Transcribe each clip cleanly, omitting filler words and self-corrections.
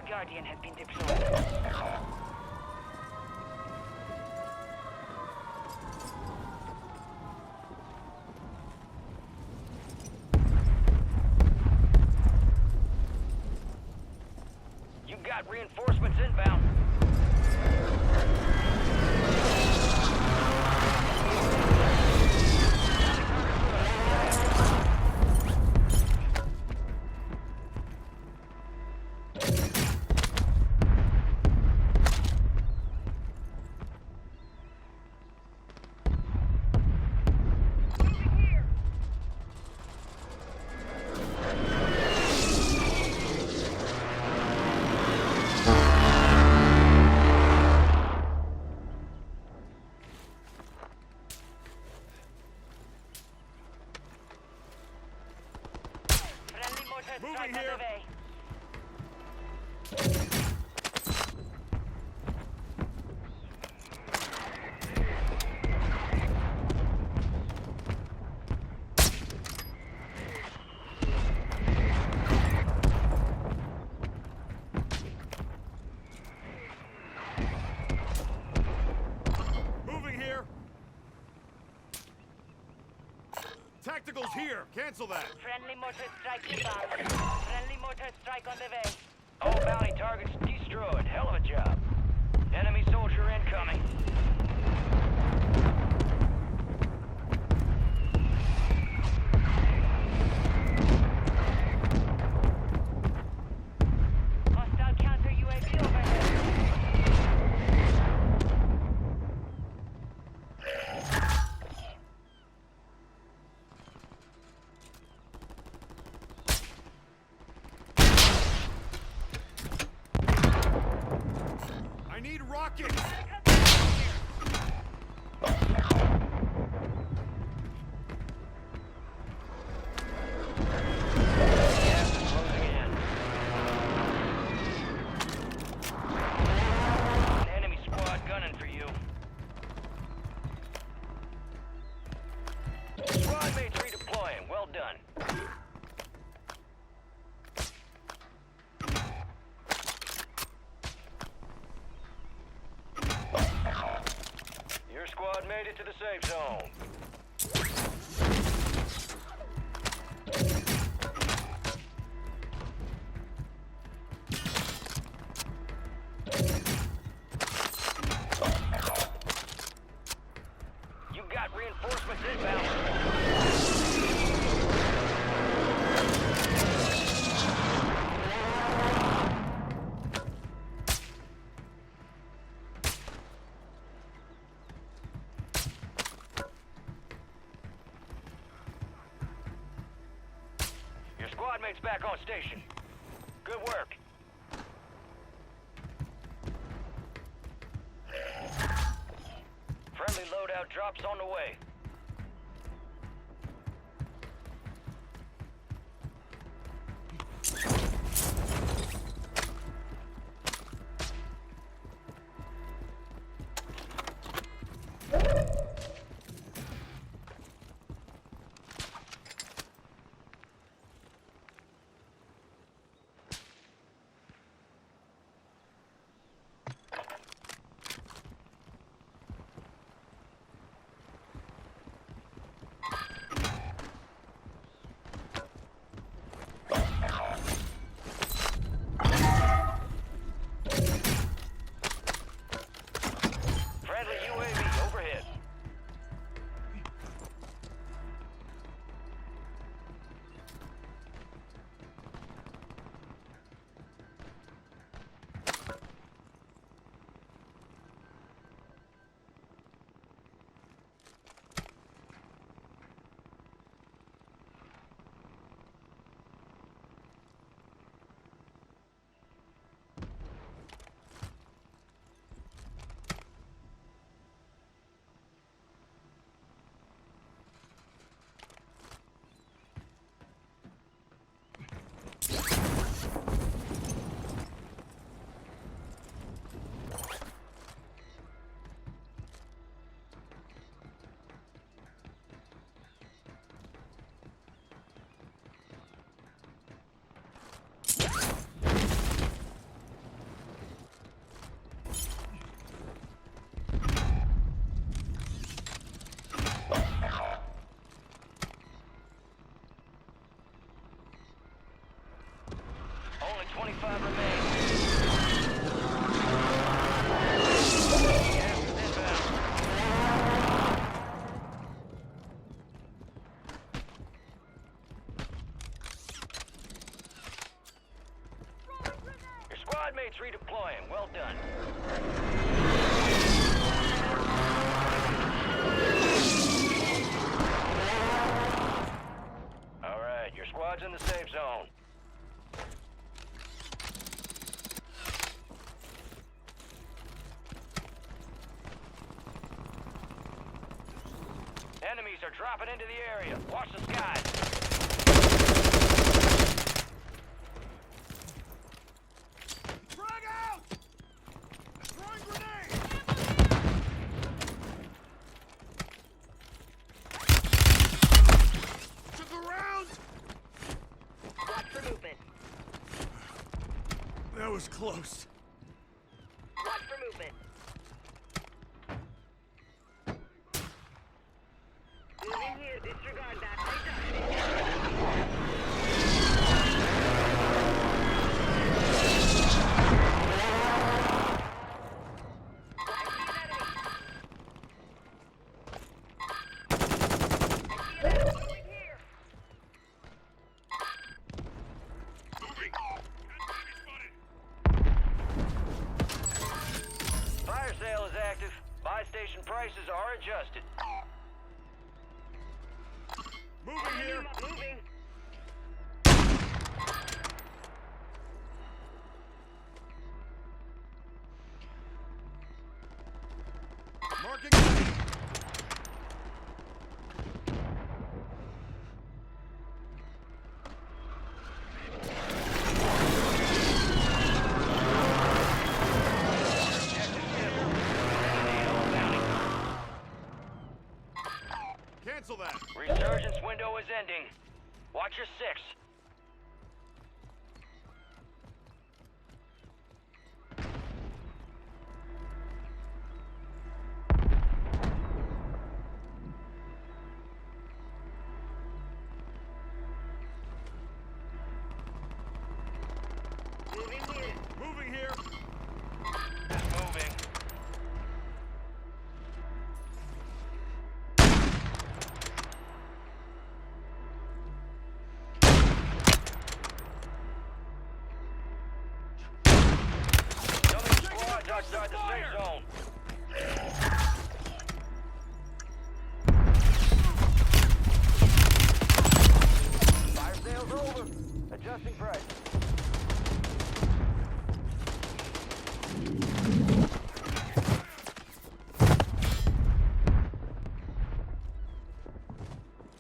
Guardian has been deployed. You got reinforcements inbound. Moving here. Moving here. Tactical's here. Cancel that. Friendly mortar strike inbound. Friendly mortar strike on the way. All bounty targets destroyed. Hell of a job. Enemy soldier incoming. Hostile counter UAV overhead. I need rockets. Gas is closing in. An enemy squad gunning for you. Squad mates redeploying. Well done. Your squad made it to the safe zone. You got reinforcements inbound. Your squad mate's back on station. Good work. Friendly loadout drops on the way. Enemies are dropping into the area. Watch the skies. Frag out! Throwing grenade! To the ground! Watch for movement. That was close. Watch for movement. Moving here. Disregard that. Fire sale is active. Buy station prices are adjusted. Moving here. Moving. Marking enemy. Cancel that. Resurgence window is ending. Watch your six. Moving here. Moving here. Moving. Coming squads outside the safe zone. Fire sale's over. Adjusting price.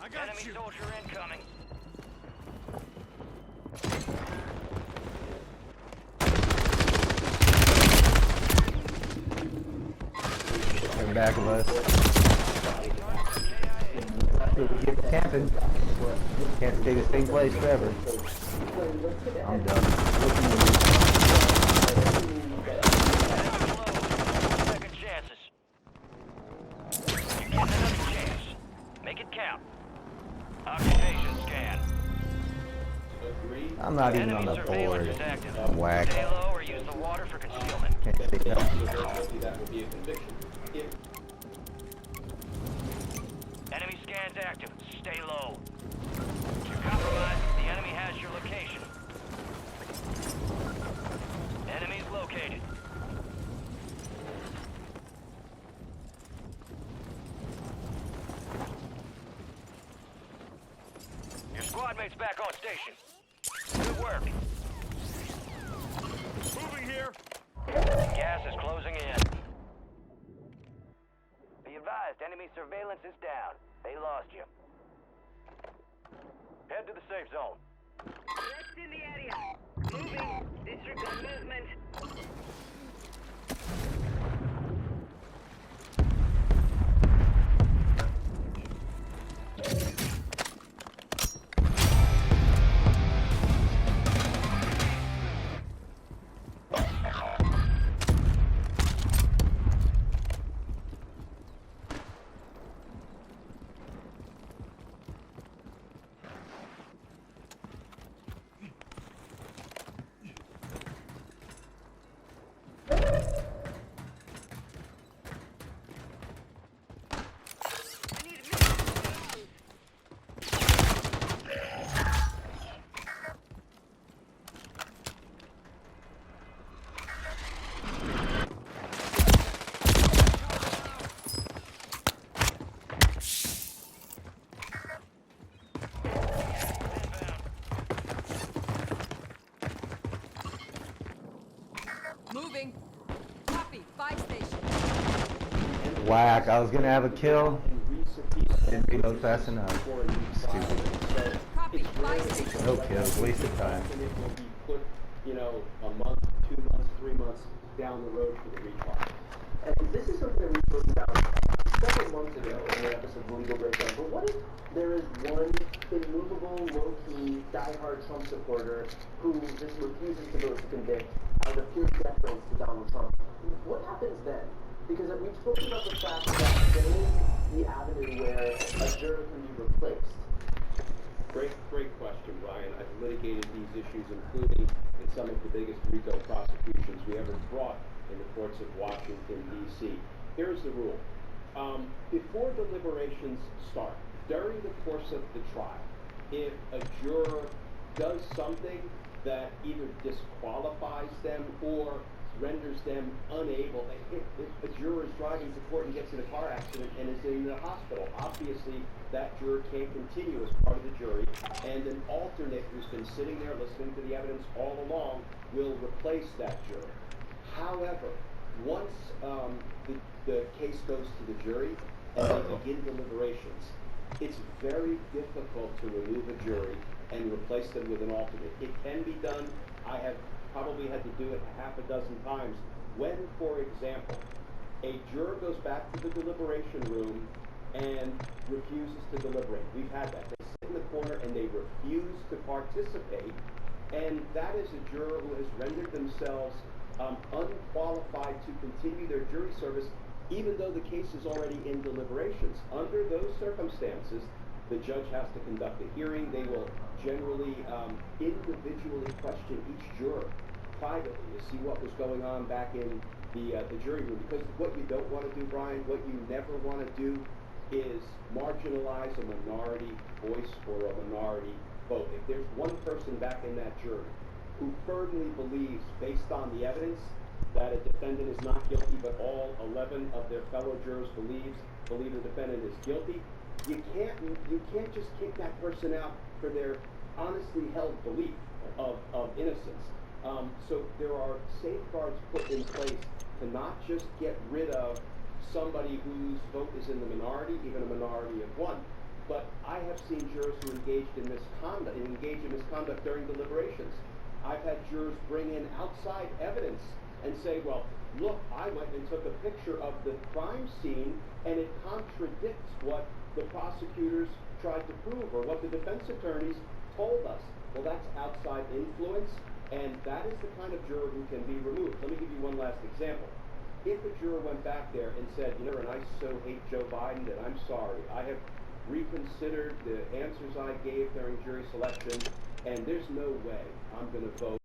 I got Enemy you. soldier incoming. They're back of us. We get camping. Can't stay the same place forever. I'm done. Second chances. You get another chance. Make it count. Occupation scan. I'm not even on Enemy the surveillance board. is active. I'm whack. Stay low or use the water for concealment. Can't stay up. Enemy scans active. Stay low. You're compromised. The enemy has your location. Enemies located. Your squad mate's back on station. Good work. Moving here. Gas is closing in. Be advised, enemy surveillance is down. They lost you. Head to the safe zone. Rest in the area. Moving. Disregard movement. Moving. Copy. Buy station. Whack. I was gonna have a kill. Didn't reload fast enough. Stupid. Copy. Buy station. No kills, waste of time. And it will be put, a month, 2 months, 3 months down the road for the recall. And this is something that we spoke about several months ago in the episode of Legal Breakdown. But what if there is one immovable, low-key, die-hard Trump supporter who just refuses to vote to convict out of pure deference to Donald Trump? What happens then? Because we've spoken about the fact that there is the avenue where a juror can be replaced. Great question, Brian. I've litigated these issues, including in some of the biggest RICO prosecutions we ever brought in the courts of Washington, D.C. Here's the rule. Before deliberations start, during the course of the trial, if a juror does something that either disqualifies them or renders them unable, if a juror is driving to court and gets in a car accident and is in the hospital, obviously that juror can't continue as part of the jury, and an alternate who's been sitting there listening to the evidence all along will replace that juror. However, once the case goes to the jury and they begin deliberations, it's very difficult to remove a jury and replace them with an alternate. It can be done. I have probably had to do it half a dozen times. When, for example, a juror goes back to the deliberation room and refuses to deliberate. We've had that. They sit in the corner and they refuse to participate, and that is a juror who has rendered themselves unqualified to continue their jury service, even though the case is already in deliberations. Under those circumstances, the judge has to conduct a hearing. They will generally individually question each juror privately to see what was going on back in the jury room. Because what you don't want to do, Brian, what you never want to do is marginalize a minority voice or a minority vote. If there's one person back in that jury who firmly believes, based on the evidence, that a defendant is not guilty, but all 11 of their fellow jurors believe the defendant is guilty, you can't just kick that person out for their honestly held belief of innocence. So there are safeguards put in place to not just get rid of somebody whose vote is in the minority, even a minority of one. But I have seen jurors who engage in misconduct during deliberations. I've had jurors bring in outside evidence and say, well, look, I went and took a picture of the crime scene and it contradicts what the prosecutors tried to prove or what the defense attorneys told us. Well, that's outside influence, and that is the kind of juror who can be removed. Let me give you one last example. If a juror went back there and said, and I so hate Joe Biden that I'm sorry, I have reconsidered the answers I gave during jury selection, and there's no way I'm going to vote